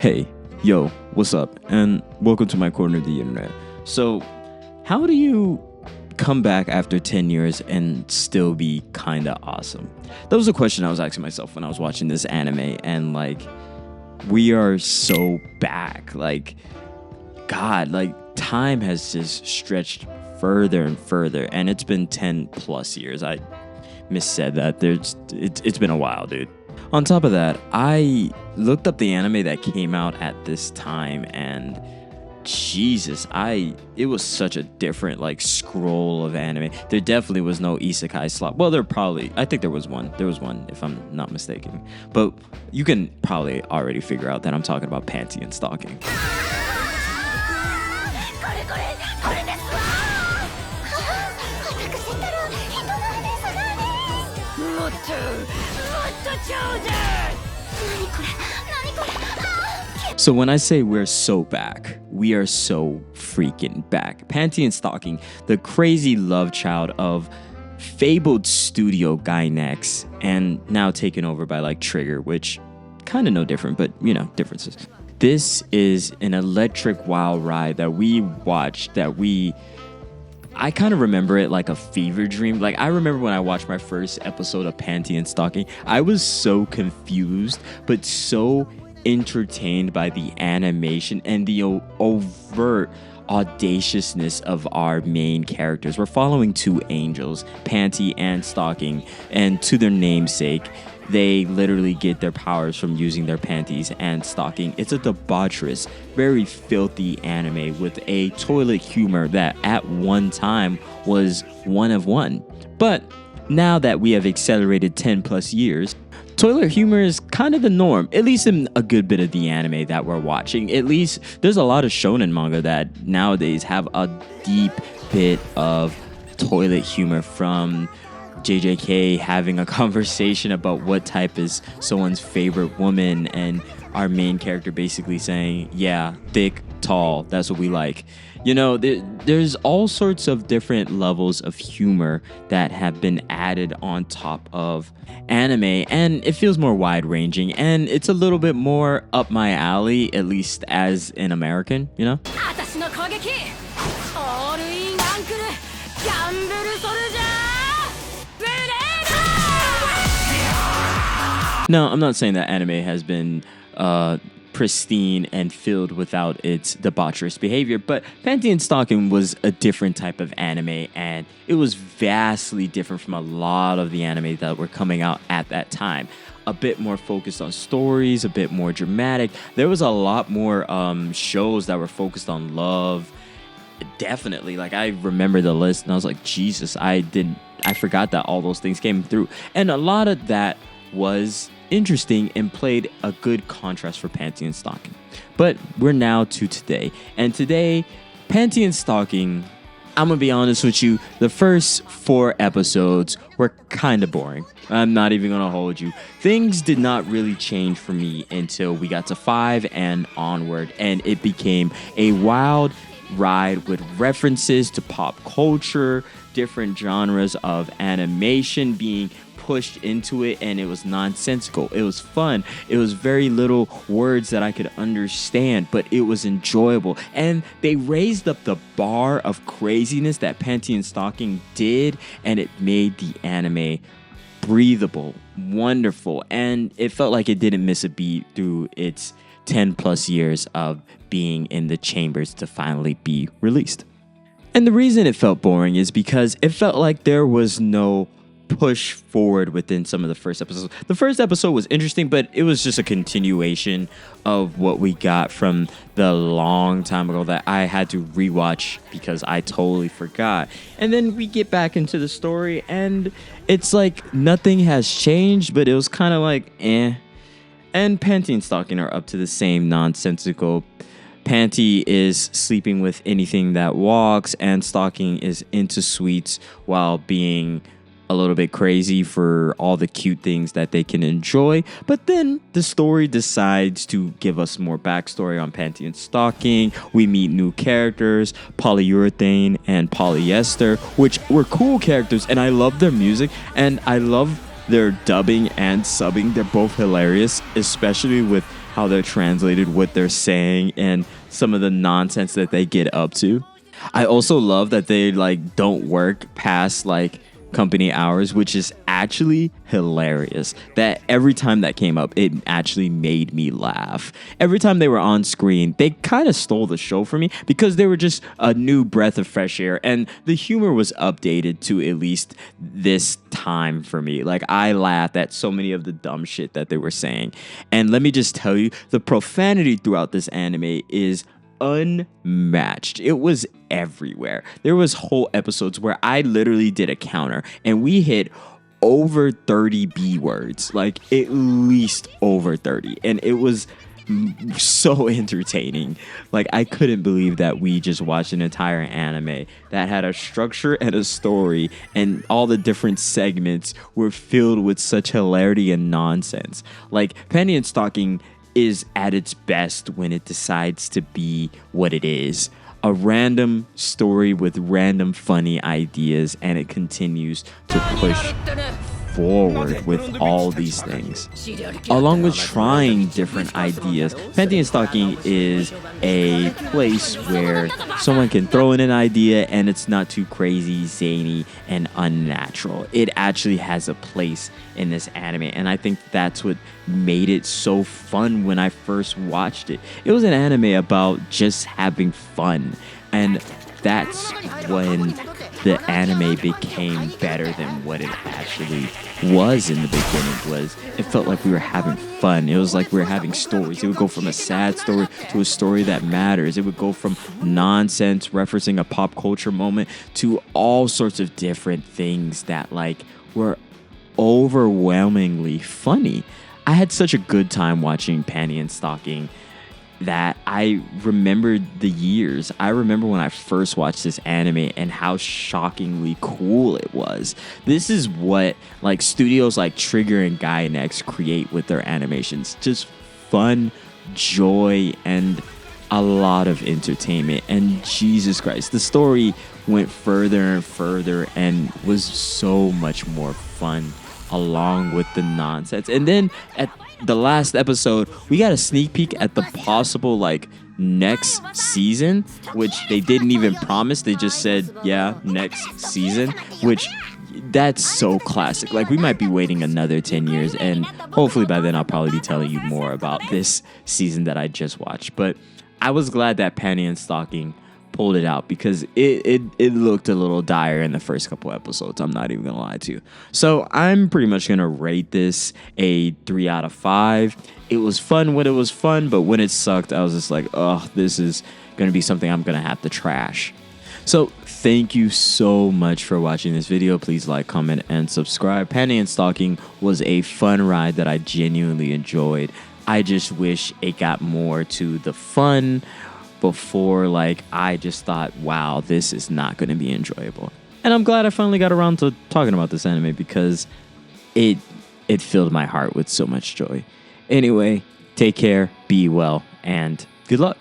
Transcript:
Hey, yo, what's up? And welcome to my corner of the internet. So, how do you come back after 10 years and still be kinda awesome? That was a question I was asking myself when I was watching this anime, and we are so back. God, time has just stretched further and further, and it's been 10 plus years. I missaid that. It's been a while, dude. On top of that, I looked up the anime that came out at this time, and Jesus, it was such a different scroll of anime. There definitely was no isekai slot. Well, I think there was one. There was one, if I'm not mistaken. But you can probably already figure out that I'm talking about Panty and stalking. So when I say we're so back, we are so freaking back. Panty and Stalking, the crazy love child of fabled studio Gainax, and now taken over by Trigger, which kind of no different, but differences. This is an electric wild ride that we watched I kind of remember it like a fever dream. I remember when I watched my first episode of Panty and Stalking, I was so confused, but so entertained by the animation and the overt audaciousness of our main characters. We're following two angels, Panty and Stalking, and to their namesake, they literally get their powers from using their panties and stalking. It's a debaucherous, very filthy anime with a toilet humor that at one time was one of one. But now that we have accelerated 10 plus years, toilet humor is kind of the norm, at least in a good bit of the anime that we're watching. At least there's a lot of shonen manga that nowadays have a deep bit of toilet humor, from JJK having a conversation about what type is someone's favorite woman, and our main character basically saying, yeah, thick, tall, that's what we like. There's all sorts of different levels of humor that have been added on top of anime, and it feels more wide-ranging, and it's a little bit more up my alley, at least as an American, Now, I'm not saying that anime has been pristine and filled without its debaucherous behavior, but Panty and Stalking was a different type of anime, and it was vastly different from a lot of the anime that were coming out at that time. A bit more focused on stories, a bit more dramatic. There was a lot more shows that were focused on love. Definitely, I remember the list, and I was like, Jesus, I forgot that all those things came through, and a lot of that was interesting and played a good contrast for Panty and Stalking. But we're now to today, and today, Panty and Stalking, I'm gonna be honest with you, the first 4 episodes were kind of boring. I'm not even gonna hold you. Things did not really change for me until we got to 5 and onward, and it became a wild ride with references to pop culture, different genres of animation being pushed into it, and it was nonsensical. It was fun. It was very little words that I could understand, but it was enjoyable. And they raised up the bar of craziness that Panty and Stalking did, and it made the anime breathable, wonderful, and it felt like it didn't miss a beat through its 10 plus years of being in the chambers to finally be released. And the reason it felt boring is because it felt like there was no push forward within some of the first episodes. The first episode was interesting, but it was just a continuation of what we got from the long time ago that I had to rewatch because I totally forgot. And then we get back into the story, and it's like nothing has changed, but it was kind of eh. And Panty and Stalking are up to the same nonsensical. Panty is sleeping with anything that walks, and Stalking is into sweets while being a little bit crazy for all the cute things that they can enjoy. But then the story decides to give us more backstory on Panty and Stalking. We meet new characters, Polyurethane and Polyester, which were cool characters, and I love their music, and I love their dubbing and subbing. They're both hilarious, especially with how they're translated, what they're saying, and some of the nonsense that they get up to. I also love that they like don't work past like company hours, which is actually hilarious. That every time that came up, it actually made me laugh. Every time they were on screen, they kind of stole the show for me because they were just a new breath of fresh air, and the humor was updated to at least this time for me. Like, I laughed at so many of the dumb shit that they were saying. And let me just tell you, the profanity throughout this anime is unmatched. It was everywhere. There was whole episodes where I literally did a counter and we hit over 30 B words, like at least over 30. And it was so entertaining. Like, I couldn't believe that we just watched an entire anime that had a structure and a story, and all the different segments were filled with such hilarity and nonsense. Like, Panty and Stocking is at its best when it decides to be what it is, a random story with random funny ideas, and it continues to push forward with all these things, along with trying different ideas. Panty and Stocking is a place where someone can throw in an idea and it's not too crazy, zany, and unnatural. It actually has a place in this anime, and I think that's what made it so fun when I first watched it. It was an anime about just having fun, and that's when the anime became better than what it actually was in the beginning. It felt like we were having fun. It was like we were having stories. It would go from a sad story to a story that matters. It would go from nonsense referencing a pop culture moment to all sorts of different things that like were overwhelmingly funny. I had such a good time watching Panty and Stocking that I remembered the years. I remember when I first watched this anime and how shockingly cool it was. This is what like studios like Trigger and Gainax create with their animations. Just fun, joy, and a lot of entertainment. And Jesus Christ, the story went further and further and was so much more fun along with the nonsense. And then at the last episode, we got a sneak peek at the possible like next season, which they didn't even promise. They just said, yeah, next season, which that's so classic. Like, we might be waiting another 10 years, and hopefully by then I'll probably be telling you more about this season that I just watched. But I was glad that Panty and Stocking pulled it out because it looked a little dire in the first couple episodes. I'm not even gonna lie to you. So I'm pretty much gonna rate this a 3 out of 5. It was fun when it was fun, but when it sucked, I was just like, oh, this is gonna be something I'm gonna have to trash. So thank you so much for watching this video. Please like, comment, and subscribe. Panty and Stocking was a fun ride that I genuinely enjoyed. I just wish it got more to the fun before, like, I just thought, wow, this is not going to be enjoyable. And I'm glad I finally got around to talking about this anime because it filled my heart with so much joy. Anyway, take care, be well, and good luck.